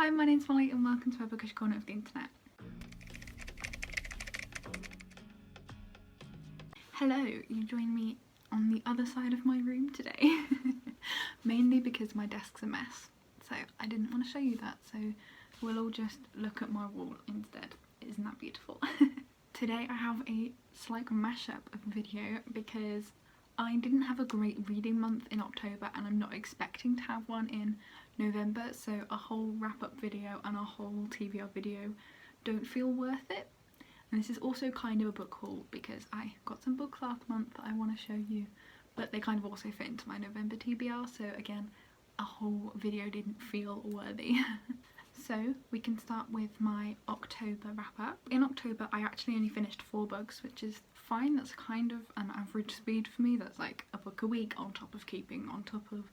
Hi, my name's Molly and welcome to a bookish corner of the internet. Hello, you join me on the other side of my room today. Mainly because my desk's a mess, so I didn't want to show you that, so we'll all just look at my wall instead. Isn't that beautiful? Today I have a slight mashup of video because I didn't have a great reading month in October and I'm not expecting to have one in November, so a whole wrap-up video and a whole TBR video don't feel worth it. And this is also kind of a book haul because I got some books last month that I want to show you, but they kind of also fit into my November TBR, so again, a whole video didn't feel worthy. So we can start with my October wrap-up. In October I actually only finished 4 books, which is fine. That's kind of an average speed for me. That's like a book a week on top of keeping on top of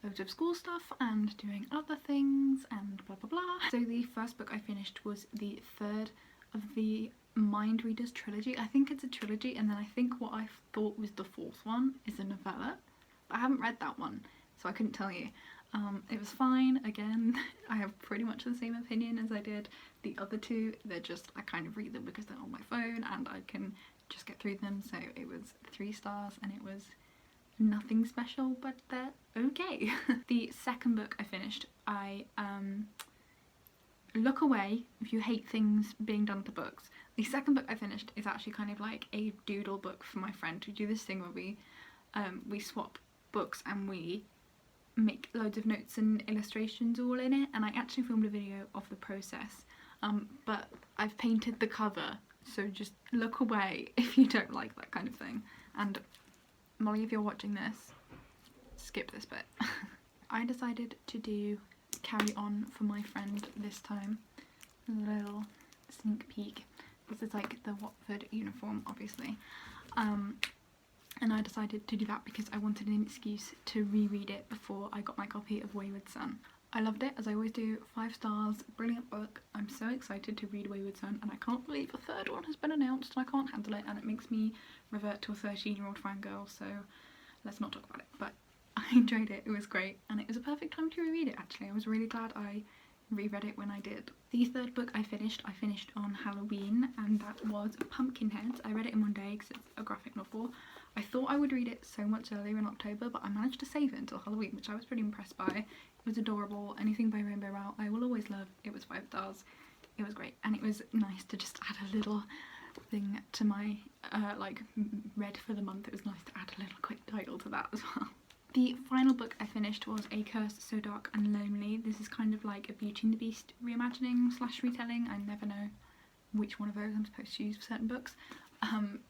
loads of school stuff and doing other things and blah blah blah. So the first book I finished was the third of the Mind Readers trilogy. I think it's a trilogy, and then I think what I thought was the 4th one is a novella. But I haven't read that one, so I couldn't tell you. It was fine. Again, I have pretty much the same opinion as I did the other 2. They're just, I kind of read them because they're on my phone and I can just get through them. So it was 3 stars and it was nothing special, but they're okay. The second book I finished, look away if you hate things being done to books. The second book I finished is actually kind of like a doodle book for my friend. We do this thing where we swap books and we make loads of notes and illustrations all in it, and I actually filmed a video of the process, but I've painted the cover, so just look away if you don't like that kind of thing. And Molly, if you're watching this, skip this bit. I decided to do Carry On for my friend this time. A little sneak peek. This is like the Watford uniform, obviously. And I decided to do that because I wanted an excuse to reread it before I got my copy of Wayward Son. I loved it, as I always do. 5 stars, brilliant book. I'm so excited to read Wayward Son, and I can't believe a 3rd one has been announced and I can't handle it, and it makes me revert to a 13-year-old fangirl, so let's not talk about it. But I enjoyed it, it was great, and it was a perfect time to reread it actually. I was really glad I reread it when I did. The 3rd book I finished on Halloween, and that was Pumpkinhead. I read it in one day because it's a graphic novel. I thought I would read it so much earlier in October, but I managed to save it until Halloween, which I was pretty impressed by. It was adorable. Anything by Rainbow Rowell I will always love. It was 5 stars. It was great, and it was nice to just add a little thing to my like read for the month. It was nice to add a little quick title to that as well. The final book I finished was A Curse So Dark and Lonely. This is kind of like a Beauty and the Beast reimagining / retelling. I never know which one of those I'm supposed to use for certain books.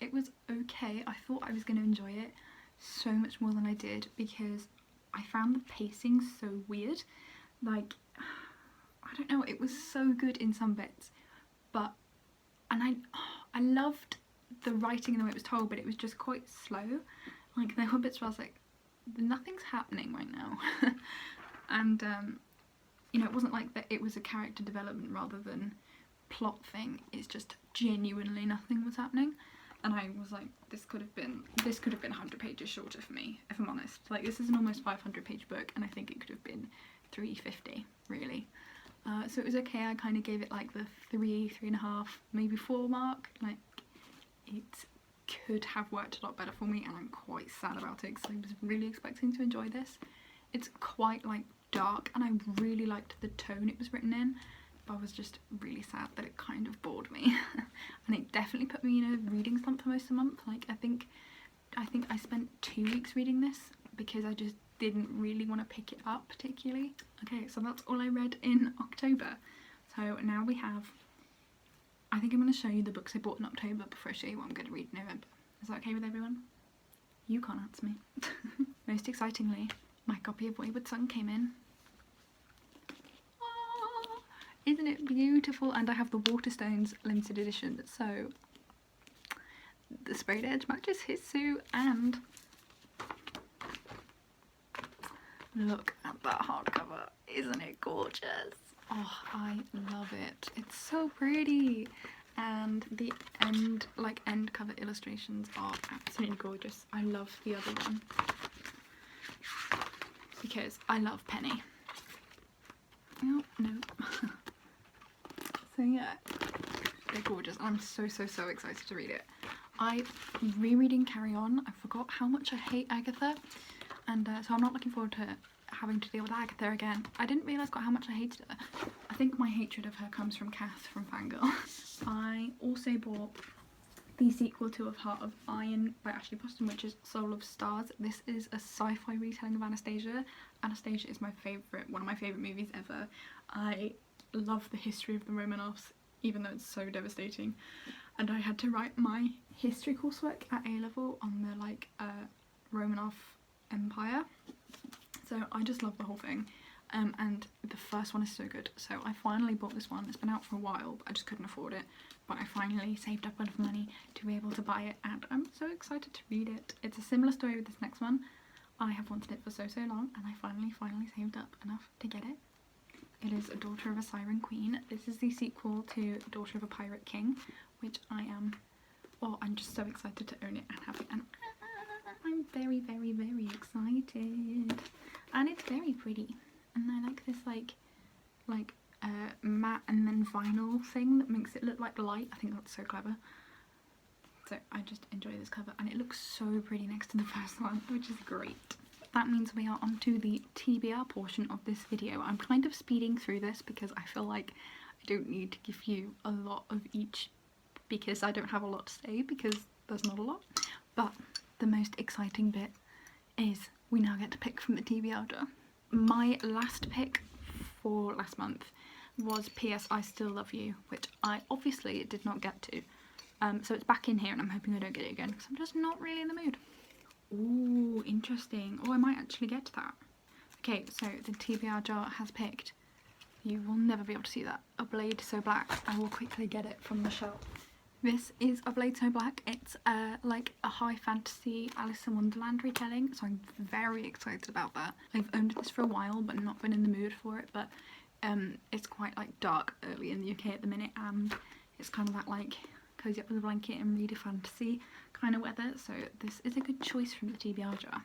It was okay. I thought I was going to enjoy it so much more than I did because I found the pacing so weird. Like, I don't know, it was so good in some bits, but, and I loved the writing and the way it was told, but it was just quite slow. Like, there were bits where I was like, nothing's happening right now. And you know, it wasn't like that it was a character development rather than plot thing. It's just genuinely nothing was happening, and I was like, this could have been 100 pages shorter for me, if I'm honest. Like, this is an almost 500-page book and I think it could have been 350 really. So it was okay. I kind of gave it like the 3.5, maybe 4 mark. Like, it could have worked a lot better for me, and I'm quite sad about it because I was really expecting to enjoy this. It's quite like dark, and I really liked the tone it was written in, but I was just really sad that it kind of bored me. And it definitely put me in a reading slump for most of the month. Like, I think I spent 2 weeks reading this because I just didn't really want to pick it up particularly. Okay, so that's all I read in October. So now we have, I think I'm going to show you the books I bought in October before I show you what I'm going to read in November. Is that okay with everyone? You can't answer me. Most excitingly, my copy of Wayward Son came in. Oh, isn't it beautiful? And I have the Waterstones limited edition, so the sprayed edge matches his suit, and look at that hardcover. Isn't it gorgeous? Oh, I love it. It's so pretty. And the end cover illustrations are absolutely gorgeous. I love the other one because I love Penny. Oh, no. So yeah, they're gorgeous. I'm so excited to read it. I'm rereading Carry On. I forgot how much I hate Agatha, and so I'm not looking forward to having to deal with Agatha again. I didn't realise how much I hated her. I think my hatred of her comes from Kath from Fangirl. I also bought the sequel to Of Heart of Iron by Ashley Poston, which is Soul of Stars. This is a sci-fi retelling of Anastasia. Anastasia is one of my favourite movies ever. I love the history of the Romanovs, even though it's so devastating. And I had to write my history coursework at A-level on the Romanov Empire. So I just love the whole thing. And the first one is so good. So I finally bought this one. It's been out for a while, but I just couldn't afford it. But I finally saved up enough money to be able to buy it, and I'm so excited to read it. It's a similar story with this next one. I have wanted it for so long, and I finally saved up enough to get it. It is A Daughter of a Siren Queen. This is the sequel to Daughter of a Pirate King, which I'm just so excited to own it and have it, and I'm very excited. And it's very pretty, and I like this matte and then vinyl thing that makes it look like light. I think that's so clever. So I just enjoy this cover, and it looks so pretty next to the first one, which is great. That means we are on to the TBR portion of this video. I'm kind of speeding through this because I feel like I don't need to give you a lot of each, because I don't have a lot to say, because there's not a lot. But the most exciting bit is we now get to pick from the TBR jar. My last pick for last month was P.S. I Still Love You, which I obviously did not get to. So it's back in here, and I'm hoping I don't get it again because I'm just not really in the mood. Ooh, interesting. Oh, I might actually get to that. Okay, so the TBR jar has picked, you will never be able to see that, A Blade So Black. I will quickly get it from the shelf. This is A Blade So Black. It's like a high fantasy Alice in Wonderland retelling, so I'm very excited about that. I've owned this for a while but not been in the mood for it, but it's quite dark early in the UK at the minute, and it's kind of that cozy up with a blanket and read a fantasy kind of weather, so this is a good choice from the TBR jar.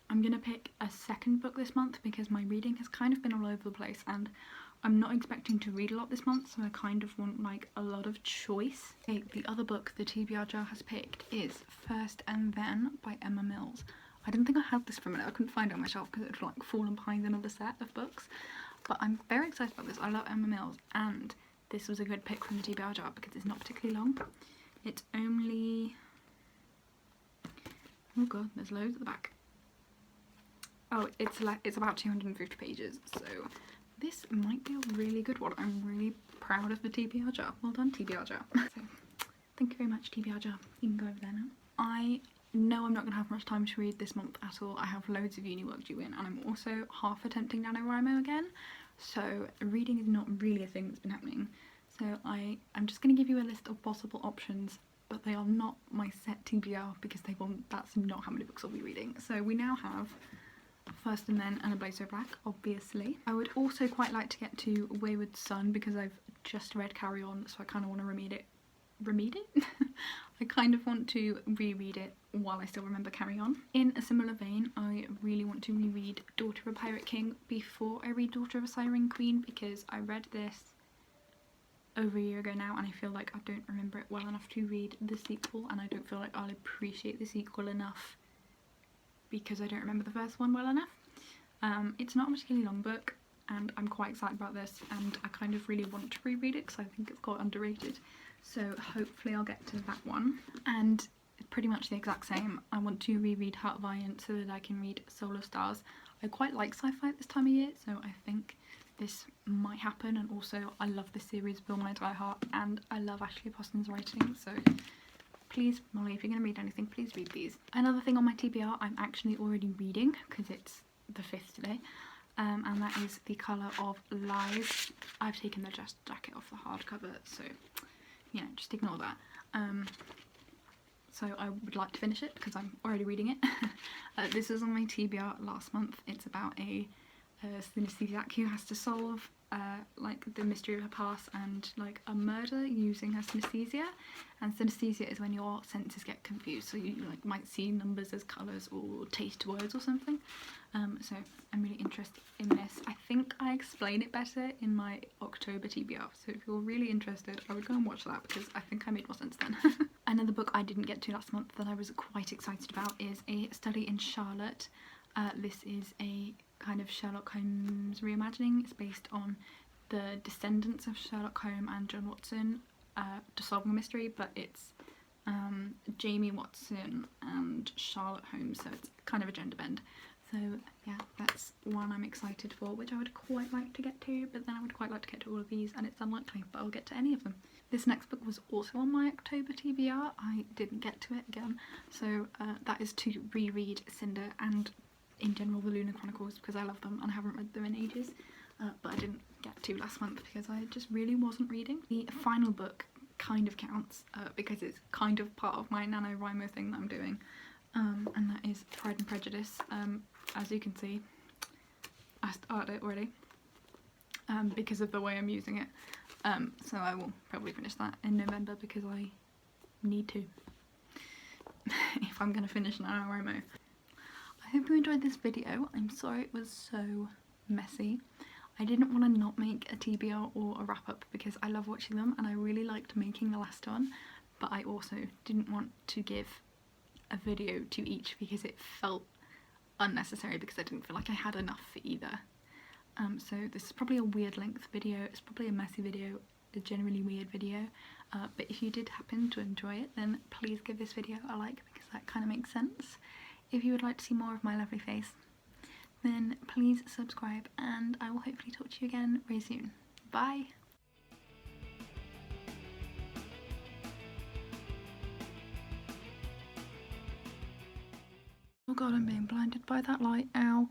I'm gonna pick a second book this month because my reading has kind of been all over the place, and I'm not expecting to read a lot this month, so I kind of want a lot of choice. Okay, the other book the TBR jar has picked is First and Then by Emma Mills. I didn't think I had this for a minute. I couldn't find it on my shelf because it had fallen behind another set of books, but I'm very excited about this. I love Emma Mills, and this was a good pick from the TBR jar because it's not particularly long. It's only, oh god, there's loads at the back. Oh, it's about 250 pages, so this might be a really good one. I'm really proud of the TBR jar. Well done, TBR jar. So, thank you very much, TBR jar. You can go over there now. I know I'm not going to have much time to read this month at all. I have loads of uni work due in, and I'm also half attempting NaNoWriMo again, so reading is not really a thing that's been happening. So I'm just going to give you a list of possible options, but they are not my set TBR because that's not how many books I'll be reading. So we now have First and Then and A Blade So Black, obviously. I would also quite like to get to Wayward Son because I've just read Carry On, so I kind of want to reread it? I kind of want to reread it while I still remember Carry On. In a similar vein, I really want to reread Daughter of a Pirate King before I read Daughter of a Siren Queen, because I read this over a year ago now, and I feel like I don't remember it well enough to read the sequel, and I don't feel like I'll appreciate the sequel enough because I don't remember the first one well enough. It's not a particularly long book, and I'm quite excited about this, and I kind of really want to reread it because I think it's quite underrated, so hopefully I'll get to that one. And pretty much the exact same, I want to reread Heart of Iron so that I can read Soul of Stars. I quite like sci-fi at this time of year, so I think this might happen, and also I love this series with all my entire heart, and I love Ashley Poston's writing, so please, Molly, if you're going to read anything, please read these. Another thing on my TBR I'm actually already reading because it's the 5th today, and that is The Colour of Lies. I've taken the jacket off the hardcover, so yeah, just ignore that. So I would like to finish it because I'm already reading it. This was on my TBR last month. It's about a synesthesiac who has to solve like the mystery of her past and like a murder using her synesthesia. And synesthesia is when your senses get confused, so you like might see numbers as colours or taste words or something. So I'm really interested in this. I think I explain it better in my October TBR, so if you're really interested I would go and watch that because I think I made more sense then. Another book I didn't get to last month that I was quite excited about is A Study in Charlotte. This is a kind of Sherlock Holmes reimagining. It's based on the descendants of Sherlock Holmes and John Watson solving a mystery, but it's Jamie Watson and Charlotte Holmes, so it's kind of a gender bend. So yeah, that's one I'm excited for, which I would quite like to get to, but then I would quite like to get to all of these, and it's unlikely, but I'll get to any of them. This next book was also on my October TBR. I didn't get to it again, so that is to reread Cinder and in general the Lunar Chronicles because I love them and I haven't read them in ages, but I didn't get to last month because I just really wasn't reading. The final book kind of counts because it's kind of part of my NaNoWriMo thing that I'm doing, and that is Pride and Prejudice. As you can see, I started it already because of the way I'm using it, so I will probably finish that in November because I need to if I'm going to finish NaNoWriMo. I hope you enjoyed this video. I'm sorry it was so messy. I didn't want to not make a TBR or a wrap-up because I love watching them and I really liked making the last one, but I also didn't want to give a video to each because it felt unnecessary because I didn't feel like I had enough for either. So this is probably a weird length video, it's probably a messy video, a generally weird video, but if you did happen to enjoy it then please give this video a like because that kind of makes sense. If you would like to see more of my lovely face then please subscribe and I will hopefully talk to you again very soon. Bye! Oh god, I'm being blinded by that light, ow.